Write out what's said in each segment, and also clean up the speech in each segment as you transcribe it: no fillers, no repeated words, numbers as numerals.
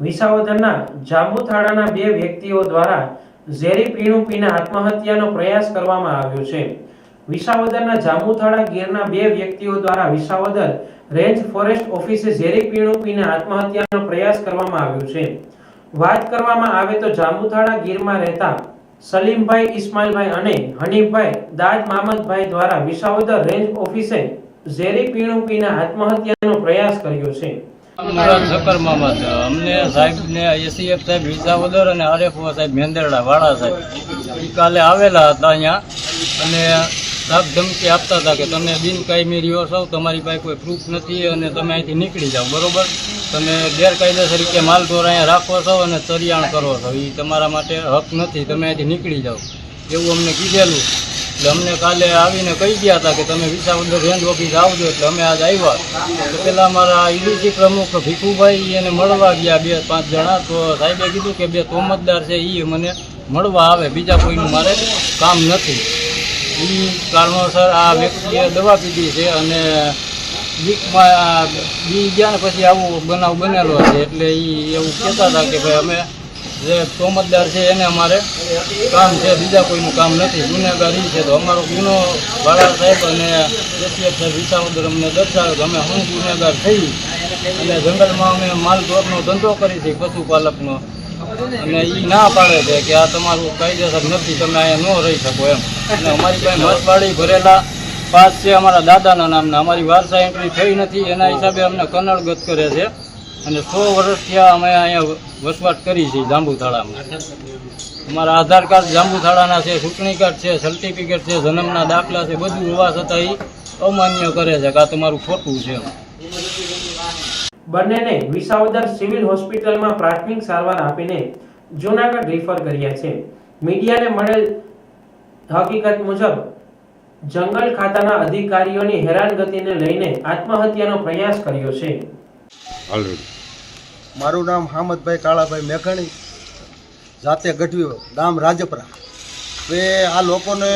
વિસાવદરના જાંબુથાળાના બે વ્યક્તિઓ દ્વારા ઝેરી પીણું પીને આત્મહત્યાનો પ્રયાસ કરવામાં આવ્યો છે। વિસાવદરના જાંબુથાળા ગીરના બે વ્યક્તિઓ દ્વારા વિસાવદર રેન્જ ફોરેસ્ટ ઓફિસે ઝેરી પીણું પીને આત્મહત્યાનો પ્રયાસ કરવામાં આવ્યો છે। વાત કરવામાં આવે તો જાંબુથાળા ગીરમાં રહેતા સલીમભાઈ ઇસ્માઇલભાઈ અને હનીફભાઈ દાદ મામદભાઈ દ્વારા વિસાવદર રેન્જ ઓફિસે ઝેરી પીણું પીને આત્મહત્યાનો પ્રયાસ કર્યો છે। અમને સાહેબ ને એસીએફ સાહેબ વિસાવદર અને આરએફઓ સાહેબ મેંદરડા વાળા સાહેબ કાલે આવેલા હતા અહીંયા અને સાહેબ ધમકી આપતા હતા કે તમે બિનકાયમી રહ્યો છો, તમારી પાસે કોઈ પ્રૂફ નથી અને તમે અહીંથી નીકળી જાઓ, બરોબર? તમે ગેરકાયદેસર રીતે માલઢોર અહીંયા રાખો છો અને ચરિયાણ કરો છો, એ તમારા માટે હક નથી, તમે અહીંથી નીકળી જાઓ એવું અમને કીધેલું। એટલે અમને કાલે આવીને કહી ગયા હતા કે તમે વિસાવદર રેન્જ ઓફિસ આવજો, એટલે અમે આજ આવ્યા। તો પેલા અમારા ઈડીસી પ્રમુખ ભીખુભાઈ એને મળવા ગયા 2-5 જણા, તો સાહેબે કીધું કે 2 તોમતદાર છે એ મને મળવા આવે, બીજા કોઈનું મારે કામ નથી। એ કારણોસર આ વ્યક્તિએ દવા પીધી છે અને બીકમાં બી ગયા ને પછી આવું બનાવ બનેલો છે। એટલે એ એવું કહેતા હતા કે ભાઈ અમે જે તોમતદાર છે એને અમારે કામ છે, બીજા કોઈનું કામ નથી, ગુનેગારી છે। તો અમારો ગુનો વાળા સાહેબ અને એસીએફ સાહેબ વિસાવદર અમને દર્શાવ્યો કે અમે હું ગુનેગાર થઈ અને જંગલમાં અમે માલઢોરનો ધંધો કરી છે, પશુપાલકનો, અને એ ના પાડે છે કે આ તમારું કાયદેસર નથી, તમે અહીંયા ન રહી શકો એમ। અને અમારી પાસે મસવાડી ભરેલા પાસ છે અમારા દાદાના નામના, અમારી વારસા એન્ટ્રી થઈ નથી, એના હિસાબે અમને કનડગત કરે છે અને 100 વર્ષથી અમે અહીંયા વસવાટ કરી છે જાંબુથાળામાં। અમારા આધાર કાર્ડ જાંબુથાળાના છે, ચૂંટણી કાર્ડ છે, સર્ટિફિકેટ છે, જન્મના દાખલા છે, બધું હોવા છતાં એ અમાન્ય કરે છે કે આ તમારું ખોટું છે। બંનેને વિસાવદર સિવિલ હોસ્પિટલમાં પ્રાથમિક સારવાર આપીને જૂનાગઢ રિફર કર્યા છે। મીડિયાને મળેલ હકીકત મુજબ જંગલ ખાતાના અધિકારીઓની હેરાનગતિને લઈને આત્મહત્યાનો પ્રયાસ કર્યો છે। મારું નામ હામદભાઈ કાળાભાઈ મેઘાણી, જાતે ગઢવી, ગામ રાજપરા। હવે આ લોકોને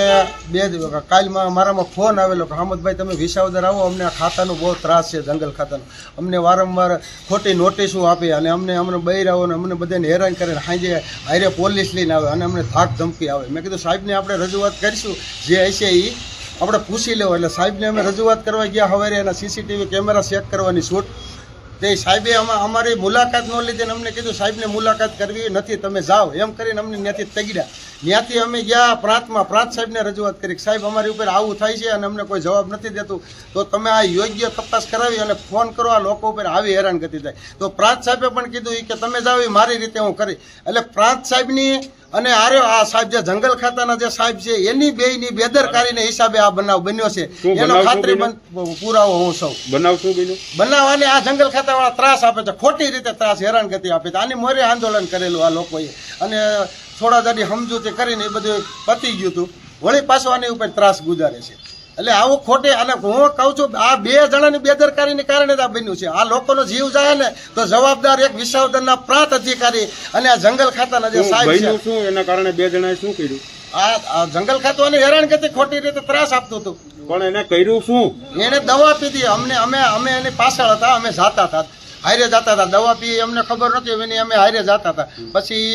કાલમાં મારામાં ફોન આવેલો કે હામદભાઈ તમે વિસાવદર આવો, અમને આ ખાતાનો બહુ ત્રાસ છે, જંગલ ખાતાનો, અમને વારંવાર ખોટી નોટિસો આપી અને અમને બૈરાઓ અને અમને બધાને હેરાન કરીને સાંજે હારે પોલીસ લઈને આવે અને અમને ધાક ધમકી આવે। મેં કીધું સાહેબને આપણે રજૂઆત કરીશું, જે હશે એ આપણે પૂછી લેવો। એટલે સાહેબને અમે રજૂઆત કરવા ગયા, સવારે એના સીસીટીવી કેમેરા ચેક કરવાની છૂટ, તે સાહેબે અમારી મુલાકાત ન લીધી, અમને કીધું સાહેબને મુલાકાત કરવી નથી, તમે જાઓ એમ કરીને અમને ત્યાંથી તગડ્યા। ત્યાંથી અમે ગયા પ્રાંતમાં, પ્રાંત સાહેબને રજૂઆત કરી, સાહેબ અમારી ઉપર આવું થાય છે અને અમને કોઈ જવાબ નથી દેતું, તો તમે આ યોગ્ય તપાસ કરાવી અને ફોન કરો, આ લોકો ઉપર આવી હેરાનગતિ થાય। તો પ્રાંત સાહેબે પણ કીધું કે તમે જાઓ, એ મારી રીતે હું કરી। એટલે પ્રાંત સાહેબની અને આ સાહેબ જે જંગલ ખાતાના જે સાહેબ છે એની બેયની બેદરકારીને હિસાબે આ બનાવ બન્યો છે, એનો ખાતરી પુરાવો હું સૌ બનાવવાને આ જંગલ ખાતાવાળા ત્રાસ આપે છે, ખોટી રીતે ત્રાસ, હેરાનગતિ આપે છે। આની મોરે આંદોલન કરેલું આ લોકોએ અને થોડા દાડી સમજૂતી કરીને એ બધું પતી ગયું હતું, વળી પાછો આની ઉપર ત્રાસ ગુજારે છે। એટલે આવું ખોટે, અને હું કહું છું આ 2 જણાની બેદરકારીને કારણે જ આ બન્યું છે। આ લોકોનો જીવ જાય ને તો જવાબદાર એક વિસાવદરના પ્રાંત અધિકારી અને આ જંગલ ખાતાના જે સાહેબ છે, એના કારણે 2 જણાએ શું કર્યું? આ જંગલ ખાતું હેરાનગતિ ખોટી રીતે ત્રાસ આપતું હતું। પણ એને કર્યું શું? એને દવા પીધી, અમે એની પાછળ હતા, અમે જાતા હતા, હારે જતા હતા, દવા પી અમને ખબર નથી, એની અમે હારે જતા હતા। પછી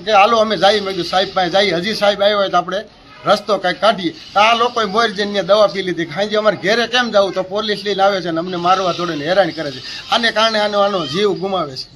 કે હાલો અમે જઈએ, મેં કીધું સાહેબ પાસે જઈએ, હજી સાહેબ આવ્યો હોય તો આપણે રસ્તો કંઈક કાઢીએ। તો આ લોકોએ મોર જઈને દવા પી લીધી, ખાંજી અમારે ઘેરે કેમ જવું, તો પોલીસ લઈને આવે છે અને અમને મારવા દોડીને હેરાન કરે છે। આને કારણે આનો જીવ ગુમાવે છે।